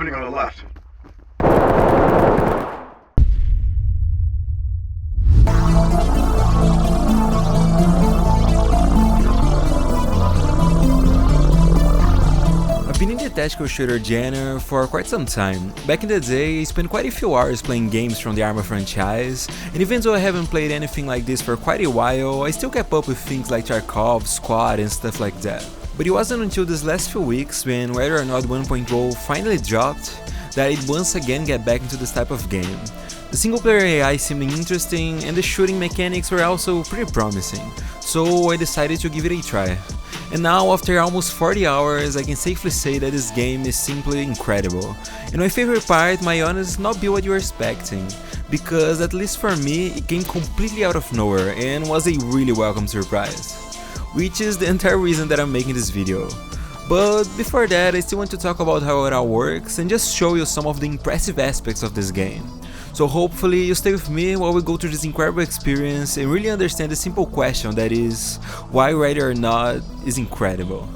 opening on the left. I've been in the tactical shooter genre for quite some time. Back in the day, I spent quite a few hours playing games from the Arma franchise, and even though I haven't played anything like this for quite a while, I still kept up with things like Tarkov, Squad and stuff like that. But it wasn't until these last few weeks, when Whether or Not 1.0 finally dropped, that I'd once again get back into this type of game. The single player AI seemed interesting, and the shooting mechanics were also pretty promising, so I decided to give it a try. And now, after almost 40 hours, I can safely say that this game is simply incredible. And my favorite part might honestly not be what you were expecting, because at least for me, it came completely out of nowhere and was a really welcome surprise. Which is the entire reason that I'm making this video. But before that, I still want to talk about how it all works and just show you some of the impressive aspects of this game. So hopefully you stay with me while we go through this incredible experience and really understand the simple question that is, why Whether or Not is incredible.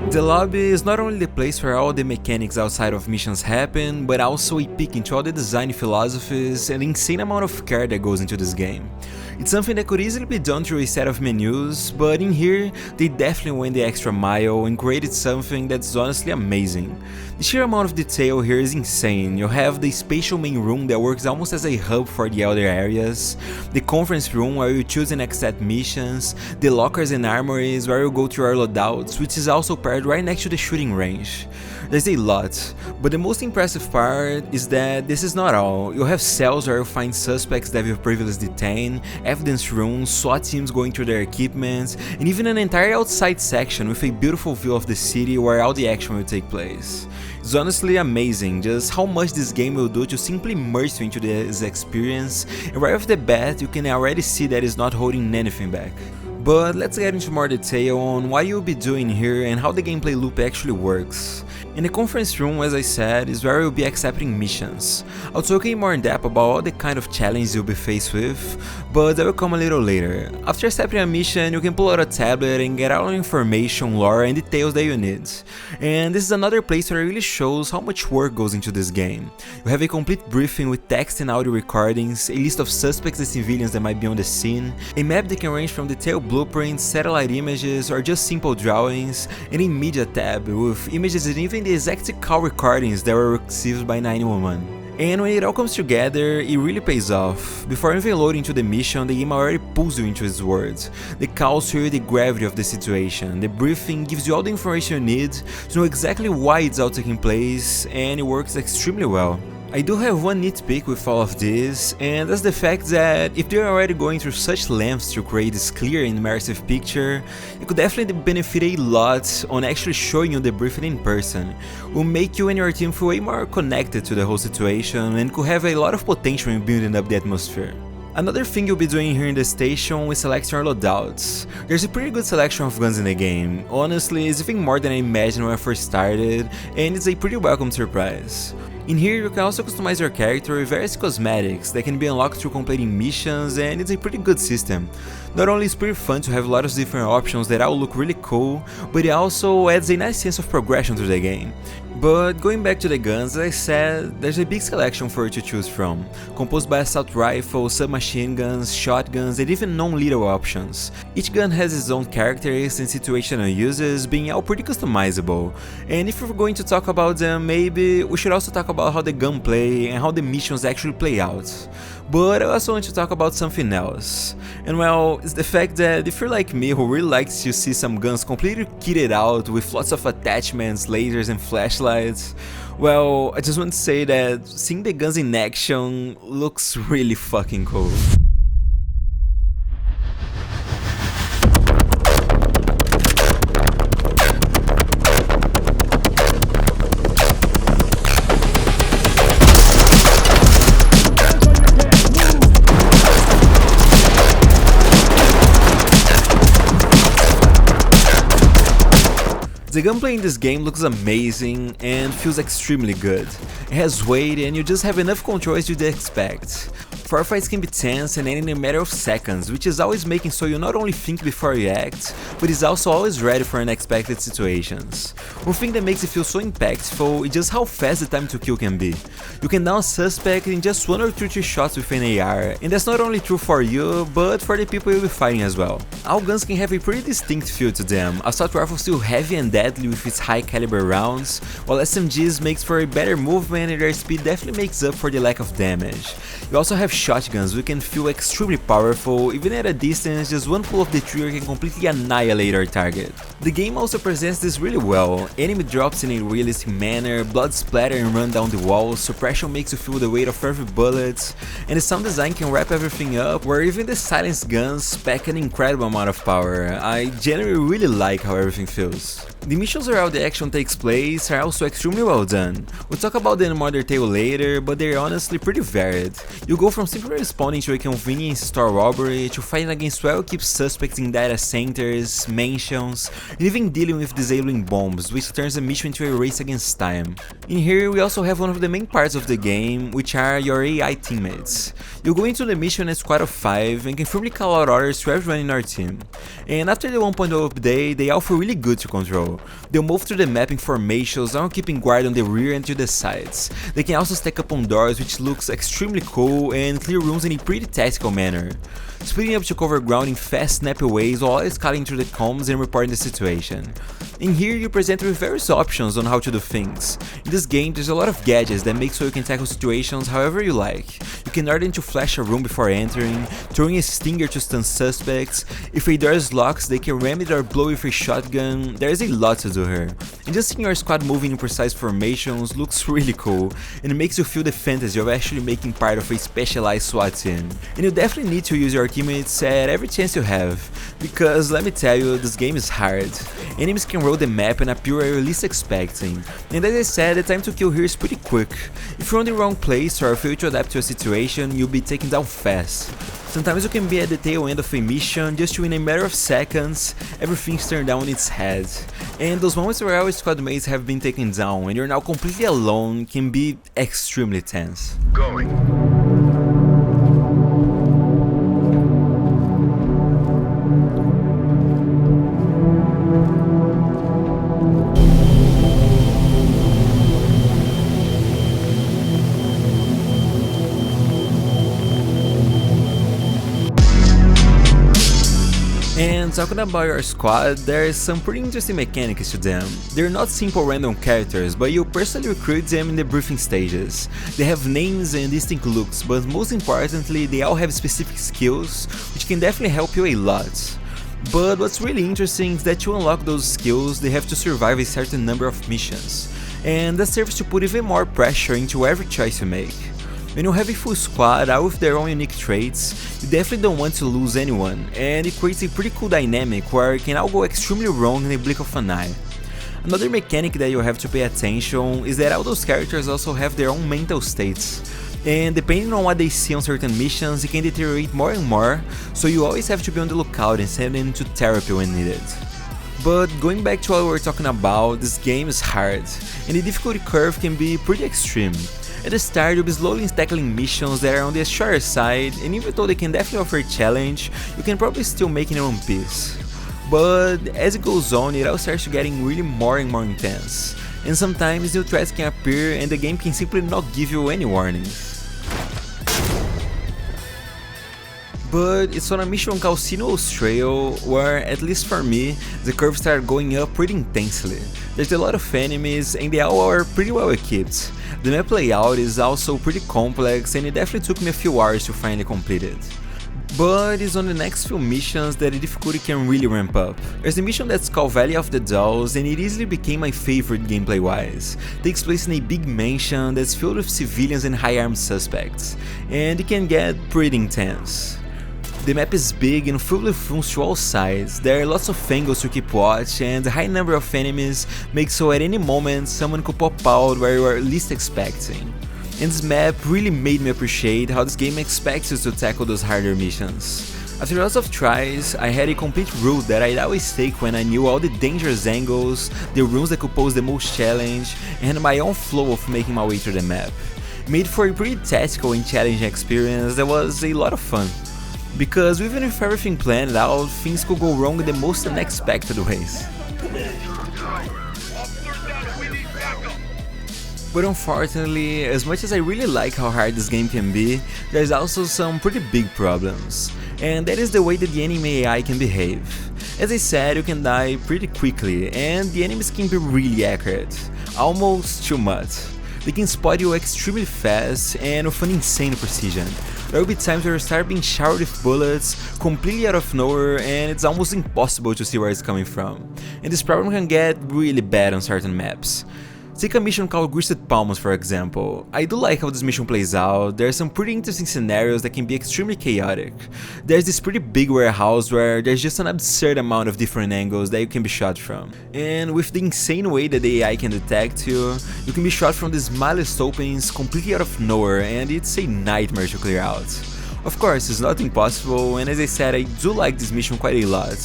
The lobby is not only the place where all the mechanics outside of missions happen, but also a peek into all the design philosophies and the insane amount of care that goes into this game. It's something that could easily be done through a set of menus, but in here, they definitely went the extra mile and created something that's honestly amazing. The sheer amount of detail here is insane. You have the spatial main room that works almost as a hub for the other areas, the conference room where you choose and accept missions, the lockers and armories where you go to your loadouts, which is also paired right next to the shooting range. There's a lot, but the most impressive part is that this is not all. You have cells where you find suspects that you've previously detained, evidence rooms, SWAT teams going through their equipment, and even an entire outside section with a beautiful view of the city where all the action will take place. It's honestly amazing just how much this game will do to simply immerse you into this experience, and right off the bat you can already see that it's not holding anything back. But let's get into more detail on what you'll be doing here and how the gameplay loop actually works. In the conference room, as I said, is where you'll be accepting missions. I'll talk more in depth about all the kind of challenges you'll be faced with, but that will come a little later. After accepting a mission, you can pull out a tablet and get all the information, lore and details that you need. And this is another place where it really shows how much work goes into this game. You have a complete briefing with text and audio recordings, a list of suspects and civilians that might be on the scene, a map that can range from detailed blueprints, satellite images or just simple drawings, and a media tab with images and even the exact call recordings that were received by 911. And when it all comes together, it really pays off. Before even loading to the mission, the game already pulls you into its words. The calls show you the gravity of the situation, the briefing gives you all the information you need to know exactly why it's all taking place, and it works extremely well. I do have one nitpick with all of this, and that's the fact that if they're already going through such lengths to create this clear and immersive picture, it could definitely benefit a lot on actually showing you the briefing in person. It will make you and your team feel way more connected to the whole situation and could have a lot of potential in building up the atmosphere. Another thing you'll be doing here in the station is selecting your loadouts. There's a pretty good selection of guns in the game. Honestly, it's even more than I imagined when I first started, and it's a pretty welcome surprise. In here, you can also customize your character with various cosmetics that can be unlocked through completing missions, and it's a pretty good system. Not only is it pretty fun to have a lot of different options that all look really cool, but it also adds a nice sense of progression to the game. But going back to the guns, as I said, there's a big selection for you to choose from, composed by assault rifles, submachine guns, shotguns, and even non-lethal options. Each gun has its own characteristics and situational uses, being all pretty customizable. And if we're going to talk about them, maybe we should also talk about how the gunplay and how the missions actually play out. But I also want to talk about something else. And well, it's the fact that if you're like me who really likes to see some guns completely kitted out with lots of attachments, lasers and flashlights, well, I just want to say that seeing the guns in action looks really fucking cool. The gunplay in this game looks amazing and feels extremely good. It has weight and you just have enough control as you'd expect. Firefights can be tense and end in a matter of seconds, which is always making so you not only think before you act, but is also always ready for unexpected situations. One thing that makes it feel so impactful is just how fast the time to kill can be. You can down a suspect in just 1 or 2 shots with an AR, and that's not only true for you, but for the people you'll be fighting as well. All guns can have a pretty distinct feel to them. Assault rifle still heavy and deadly with its high caliber rounds, while SMGs makes for a better movement and their speed definitely makes up for the lack of damage. You also have shotguns which can feel extremely powerful, even at a distance. Just one pull of the trigger can completely annihilate our target. The game also presents this really well. Enemy drops in a realistic manner, blood splatter and run down the walls, suppression makes you feel the weight of every bullet, and the sound design can wrap everything up, where even the silenced guns pack an incredible amount of power. I generally really like how everything feels. The missions where all the action takes place are also extremely well done. We'll talk about them in more detail later, but they're honestly pretty varied. You go from simply responding to a convenience store robbery to fighting against well-equipped suspects in data centers, mansions, and even dealing with disabling bombs, which turns the mission into a race against time. In here we also have one of the main parts of the game, which are your AI teammates. You go into the mission as a squad of 5 and can firmly call out orders to everyone in our team. And after the 1.0 update, they all feel really good to control. They'll move through the map in formations, all keeping guard on the rear and to the sides. They can also stack up on doors, which looks extremely cool, and clear rooms in a pretty tactical manner. Splitting up to cover ground in fast, snappy ways while escalating through the comms and reporting the situation. In here you're presented with various options on how to do things. In this game there's a lot of gadgets that make so you can tackle situations however you like. You can order them to flash a room before entering, throwing a stinger to stun suspects. If a door is locked, they can ram it or blow with a shotgun. There's a lot to do here. And just seeing your squad moving in precise formations looks really cool, and it makes you feel the fantasy of actually making part of a specialized SWAT team. And you definitely need to use your teammates at every chance you have, because let me tell you, this game is hard. Enemies can roll the map and appear where you're least expecting, and as I said, the time to kill here is pretty quick. If you're on the wrong place or fail to adapt to a situation, you'll be taken down fast. Sometimes you can be at the tail end of a mission just to in a matter of seconds, everything's turned down on its head. And those moments where our squad mates have been taken down and you're now completely alone can be extremely tense. Going. And talking about your squad, there's some pretty interesting mechanics to them. They're not simple random characters, but you personally recruit them in the briefing stages. They have names and distinct looks, but most importantly, they all have specific skills, which can definitely help you a lot. But what's really interesting is that to unlock those skills, they have to survive a certain number of missions, and that serves to put even more pressure into every choice you make. When you have a full squad, all with their own unique traits, you definitely don't want to lose anyone, and it creates a pretty cool dynamic where it can all go extremely wrong in the blink of an eye. Another mechanic that you have to pay attention is that all those characters also have their own mental states, and depending on what they see on certain missions, it can deteriorate more and more, so you always have to be on the lookout and send them to therapy when needed. But going back to what we were talking about, this game is hard, and the difficulty curve can be pretty extreme. At the start, you'll be slowly tackling missions that are on the shorter side, and even though they can definitely offer a challenge, you can probably still make it in one piece. But as it goes on, it all starts getting really more and more intense, and sometimes new threats can appear and the game can simply not give you any warnings. But it's on a mission called Sinuous Trail where, at least for me, the curves start going up pretty intensely. There's a lot of enemies and they all are pretty well equipped. The map layout is also pretty complex and it definitely took me a few hours to finally complete it. But it's on the next few missions that the difficulty can really ramp up. There's a mission that's called Valley of the Dolls and it easily became my favorite gameplay wise. It takes place in a big mansion that's filled with civilians and high armed suspects, and it can get pretty intense. The map is big and full of rooms to all sides, there are lots of angles to keep watch, and the high number of enemies makes so at any moment someone could pop out where you are least expecting. And this map really made me appreciate how this game expects you to tackle those harder missions. After lots of tries, I had a complete route that I'd always take when I knew all the dangerous angles, the rooms that could pose the most challenge, and my own flow of making my way through the map. It made for a pretty tactical and challenging experience that was a lot of fun. Because even if everything planned out, things could go wrong in the most unexpected ways. But unfortunately, as much as I really like how hard this game can be, there's also some pretty big problems. And that is the way that the enemy AI can behave. As I said, you can die pretty quickly, and the enemies can be really accurate. Almost too much. They can spot you extremely fast and with an insane precision. There will be times where you start being showered with bullets, completely out of nowhere, and it's almost impossible to see where it's coming from. And this problem can get really bad on certain maps. Take a mission called Greased Palms for example. I do like how this mission plays out. There are some pretty interesting scenarios that can be extremely chaotic. There's this pretty big warehouse where there's just an absurd amount of different angles that you can be shot from. And with the insane way that the AI can detect you, you can be shot from the smallest openings completely out of nowhere, and it's a nightmare to clear out. Of course, it's not impossible, and as I said, I do like this mission quite a lot,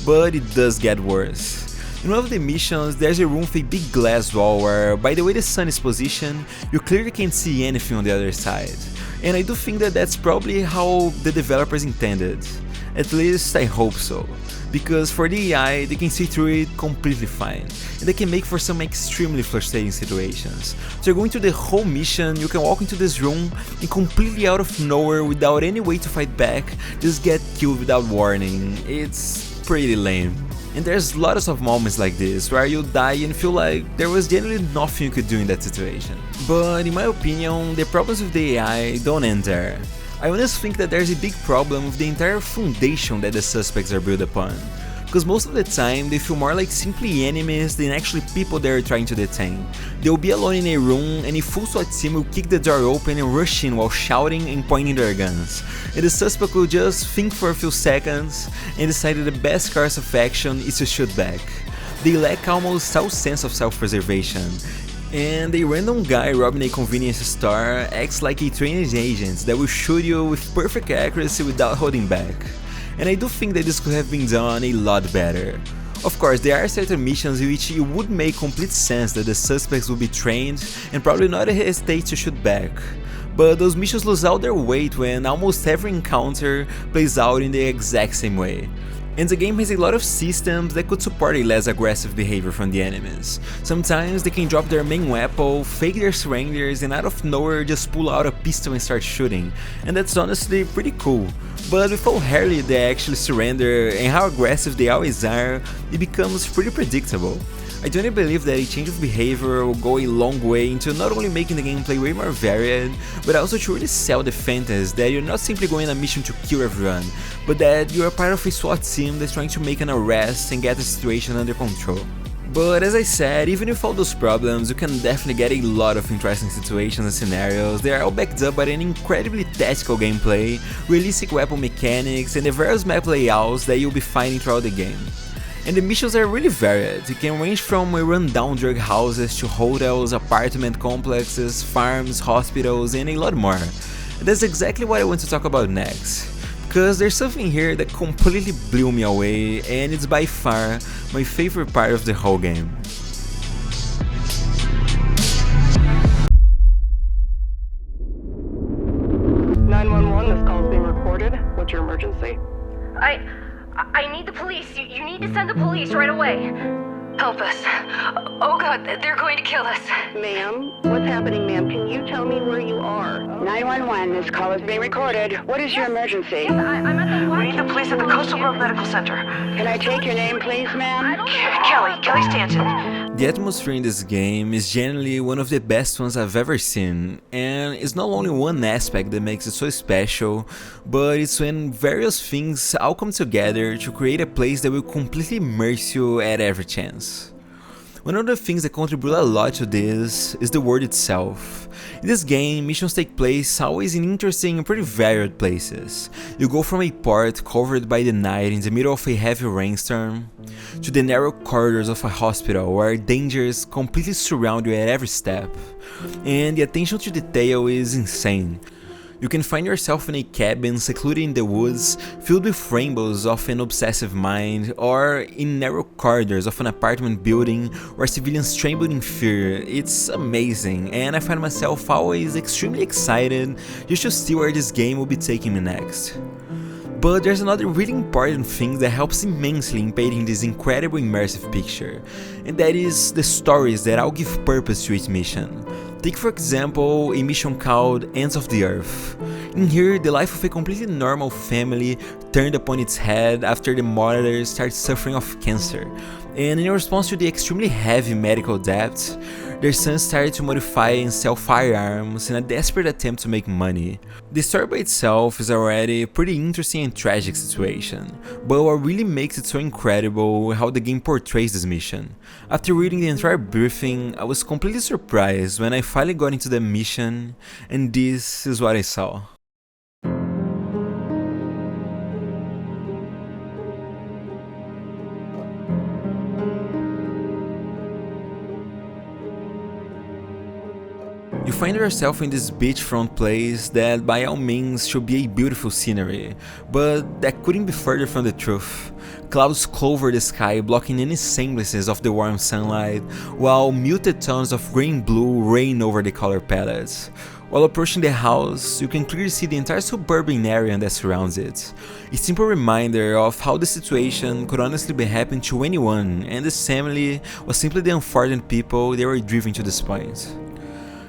but it does get worse. In one of the missions, there's a room with a big glass wall where, by the way the sun is positioned, you clearly can't see anything on the other side. And I do think that that's probably how the developers intended. At least I hope so. Because for the AI, they can see through it completely fine, and they can make for some extremely frustrating situations. So you're going through the whole mission, you can walk into this room and completely out of nowhere, without any way to fight back, just get killed without warning. It's pretty lame. And there's lots of moments like this, where you die and feel like there was generally nothing you could do in that situation. But in my opinion, the problems with the AI don't end there. I honestly think that there's a big problem with the entire foundation that the suspects are built upon. Because most of the time, they feel more like simply enemies than actually people they're trying to detain. They'll be alone in a room, and a full SWAT team will kick the door open and rush in while shouting and pointing their guns. And the suspect will just think for a few seconds and decide that the best course of action is to shoot back. They lack almost all sense of self-preservation. And a random guy robbing a convenience store acts like a trained agent that will shoot you with perfect accuracy without holding back. And I do think that this could have been done a lot better. Of course, there are certain missions in which it would make complete sense that the suspects would be trained and probably not hesitate to shoot back. But those missions lose all their weight when almost every encounter plays out in the exact same way. And the game has a lot of systems that could support a less aggressive behavior from the enemies. Sometimes they can drop their main weapon, fake their surrenders, and out of nowhere just pull out a pistol and start shooting. And that's honestly pretty cool. But with how rarely they actually surrender and how aggressive they always are, it becomes pretty predictable. I genuinely believe that a change of behavior will go a long way into not only making the gameplay way more varied, but also to really sell the fantasy that you're not simply going on a mission to kill everyone, but that you're a part of a SWAT team that's trying to make an arrest and get the situation under control. But as I said, even with all those problems, you can definitely get a lot of interesting situations and scenarios. They are all backed up by an incredibly tactical gameplay, realistic weapon mechanics, and the various map layouts that you'll be finding throughout the game. And the missions are really varied. It can range from run-down drug houses to hotels, apartment complexes, farms, hospitals, and a lot more. And that's exactly what I want to talk about next. Because there's something here that completely blew me away, and it's by far my favorite part of the whole game. 911, this call is being recorded. What's your emergency? I need the police. You need to send the police right away. Help us. Oh God, they're going to kill us. Ma'am, what's happening, ma'am? Can you tell me where you are? 911, this call is being recorded. What is your emergency? Yes, I'm at the We need the police at the Coastal Grove Medical Center. Can I take your name, please, ma'am? Kelly Stanton. The atmosphere in this game is generally one of the best ones I've ever seen, and it's not only one aspect that makes it so special, but it's when various things all come together to create a place that will completely immerse you at every chance. One of the things that contribute a lot to this is the world itself. In this game, missions take place always in interesting and pretty varied places. You go from a port covered by the night in the middle of a heavy rainstorm, to the narrow corridors of a hospital where dangers completely surround you at every step, and the attention to detail is insane. You can find yourself in a cabin secluded in the woods, filled with rainbows of an obsessive mind, or in narrow corridors of an apartment building where civilians tremble in fear. It's amazing, and I find myself always extremely excited just to see where this game will be taking me next. But there's another really important thing that helps immensely in painting this incredible immersive picture, and that is the stories that all give purpose to each mission. Take for example a mission called Ends of the Earth. In here, the life of a completely normal family turned upon its head after the mother started suffering of cancer, and in response to the extremely heavy medical debt, their son started to modify and sell firearms in a desperate attempt to make money. The story by itself is already a pretty interesting and tragic situation, but what really makes it so incredible is how the game portrays this mission. After reading the entire briefing, I was completely surprised when I finally got into the mission, and this is what I saw. You find yourself in this beachfront place that by all means should be a beautiful scenery, but that couldn't be further from the truth. Clouds cover the sky, blocking any semblances of the warm sunlight, while muted tones of green-blue rain over the color palettes. While approaching the house, you can clearly see the entire suburban area that surrounds it. A simple reminder of how the situation could honestly be happening to anyone, and this family was simply the unfortunate people they were driven to this point.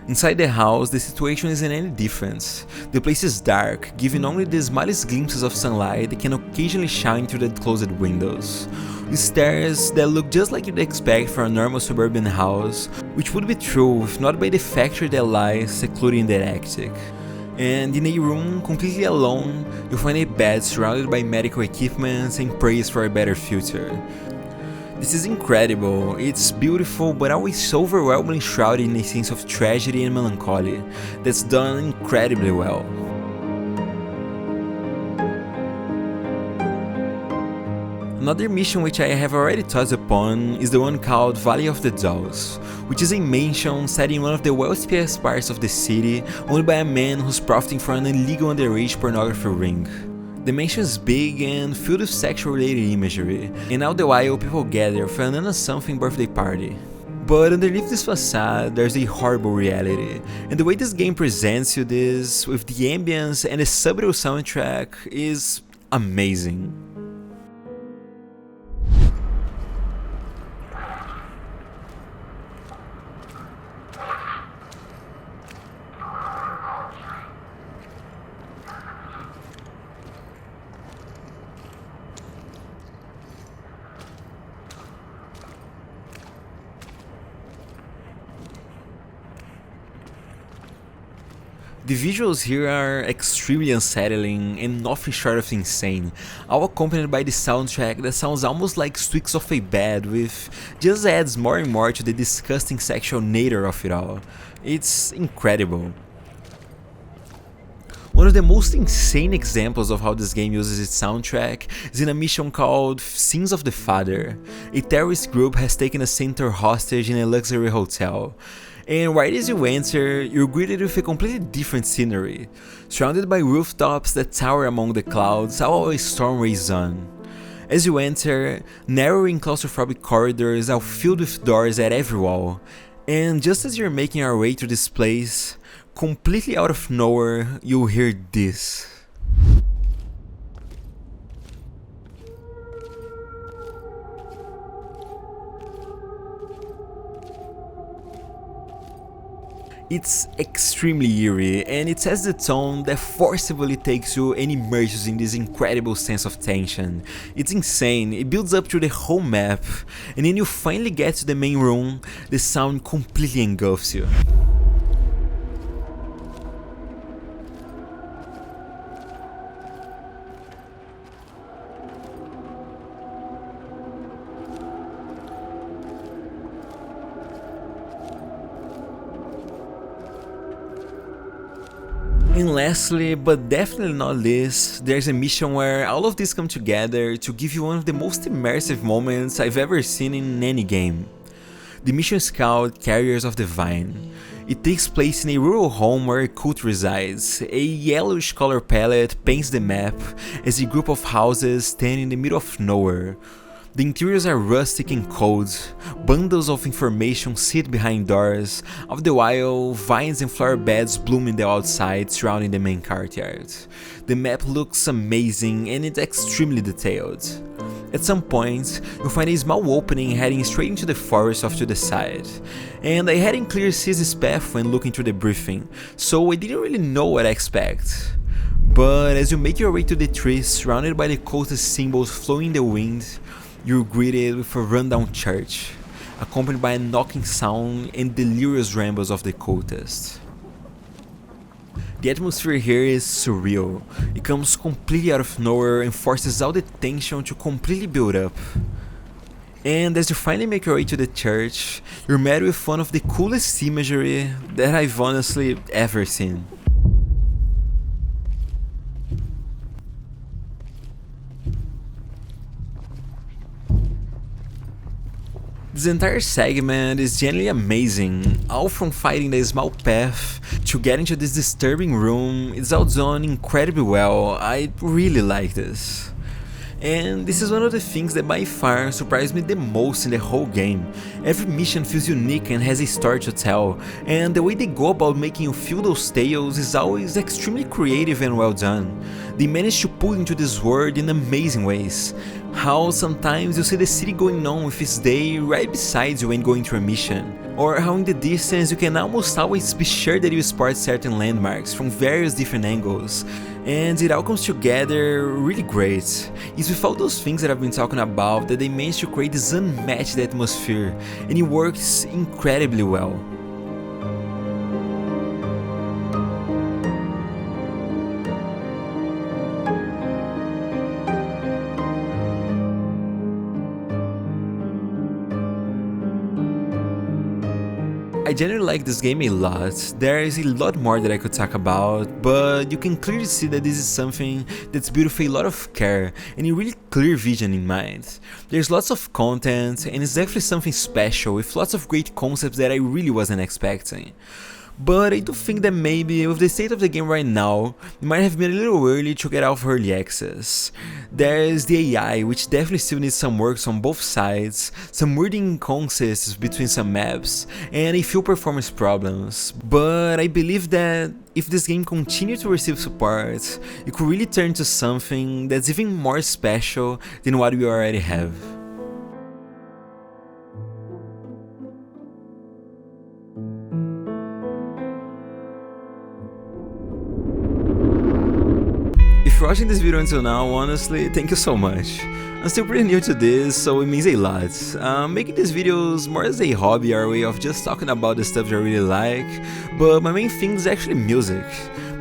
Inside the house, the situation isn't any different. The place is dark, giving only the smallest glimpses of sunlight that can occasionally shine through the closed windows. With stairs that look just like you'd expect for a normal suburban house, which would be true if not by the factory that lies secluded in the Arctic. And in a room completely alone, you'll find a bed surrounded by medical equipment and prays for a better future. This is incredible, it's beautiful but always so overwhelmingly shrouded in a sense of tragedy and melancholy that's done incredibly well. Another mission which I have already touched upon is the one called Valley of the Dolls, which is a mansion set in one of the wealthiest parts of the city, owned by a man who's profiting from an illegal underage pornography ring. The mansion is big and filled with sexual-related imagery, and all the while people gather for an unassuming birthday party. But underneath this facade, there's a horrible reality, and the way this game presents you this, with the ambience and the subtle soundtrack, is amazing. The visuals here are extremely unsettling and nothing short of insane, all accompanied by the soundtrack that sounds almost like squeaks of a bed, which just adds more and more to the disgusting sexual nature of it all. It's incredible. One of the most insane examples of how this game uses its soundtrack is in a mission called Sins of the Father. A terrorist group has taken a centaur hostage in a luxury hotel. And right as you enter, you're greeted with a completely different scenery, surrounded by rooftops that tower among the clouds while a storm rages on. As you enter, narrow and claustrophobic corridors are filled with doors at every wall, and just as you're making your way through this place, completely out of nowhere, you'll hear this. It's extremely eerie, and it sets the tone that forcibly takes you and immerses you in this incredible sense of tension. It's insane, it builds up through the whole map, and then you finally get to the main room, the sound completely engulfs you. And lastly, but definitely not least, there's a mission where all of these come together to give you one of the most immersive moments I've ever seen in any game. The mission is called Carriers of the Vine. It takes place in a rural home where a cult resides. A yellowish color palette paints the map as a group of houses stand in the middle of nowhere. The interiors are rustic and cold, bundles of information sit behind doors, all the while vines and flower beds bloom in the outside surrounding the main courtyard. The map looks amazing and it's extremely detailed. At some point, you'll find a small opening heading straight into the forest off to the side, and I hadn't cleared Ciz's path when looking through the briefing, so I didn't really know what to expect. But as you make your way to the trees surrounded by the cultist symbols flowing in the wind, you're greeted with a rundown church, accompanied by a knocking sound and delirious rambles of the cultists. The atmosphere here is surreal. It comes completely out of nowhere and forces all the tension to completely build up. And as you finally make your way to the church, you're met with one of the coolest imagery that I've honestly ever seen. This entire segment is genuinely amazing, all from finding the small path to getting to this disturbing room. It's all done incredibly well. I really like this. And this is one of the things that by far surprised me the most in the whole game. Every mission feels unique and has a story to tell, and the way they go about making you feel those tales is always extremely creative and well done. They manage to pull into this world in amazing ways. How sometimes you see the city going on with its day right beside you when going through a mission, or how in the distance you can almost always be sure that you spot certain landmarks from various different angles, and it all comes together really great. It's with all those things that I've been talking about that they managed to create this unmatched atmosphere, and it works incredibly well. I genuinely like this game a lot. There is a lot more that I could talk about, but you can clearly see that this is something that's built with a lot of care and a really clear vision in mind. There's lots of content and it's definitely something special with lots of great concepts that I really wasn't expecting. But I do think that maybe with the state of the game right now, it might have been a little early to get out of early access. There's the AI, which definitely still needs some works on both sides, some weird inconsistencies between some maps, and a few performance problems. But I believe that if this game continues to receive support, it could really turn into something that's even more special than what we already have. If you're watching this video until now, honestly, thank you so much. I'm still pretty new to this, so it means a lot. Making these videos more as a hobby or a way of just talking about the stuff that I really like, but my main thing is actually music.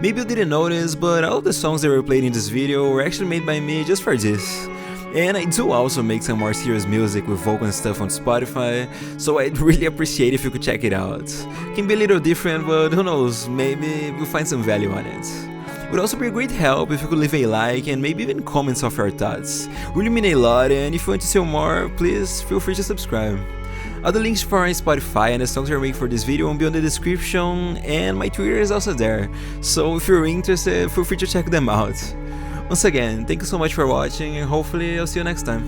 Maybe you didn't notice, but all the songs that were played in this video were actually made by me just for this. And I do also make some more serious music with vocal and stuff on Spotify, so I'd really appreciate if you could check it out. It can be a little different, but who knows, maybe we'll find some value on it. It would also be a great help if you could leave a like and maybe even comments of your thoughts. Really mean a lot, and if you want to see more, please feel free to subscribe. All the links for my Spotify and the songs I make for this video will be on the description, and my Twitter is also there, so if you're interested, feel free to check them out. Once again, thank you so much for watching, and hopefully I'll see you next time.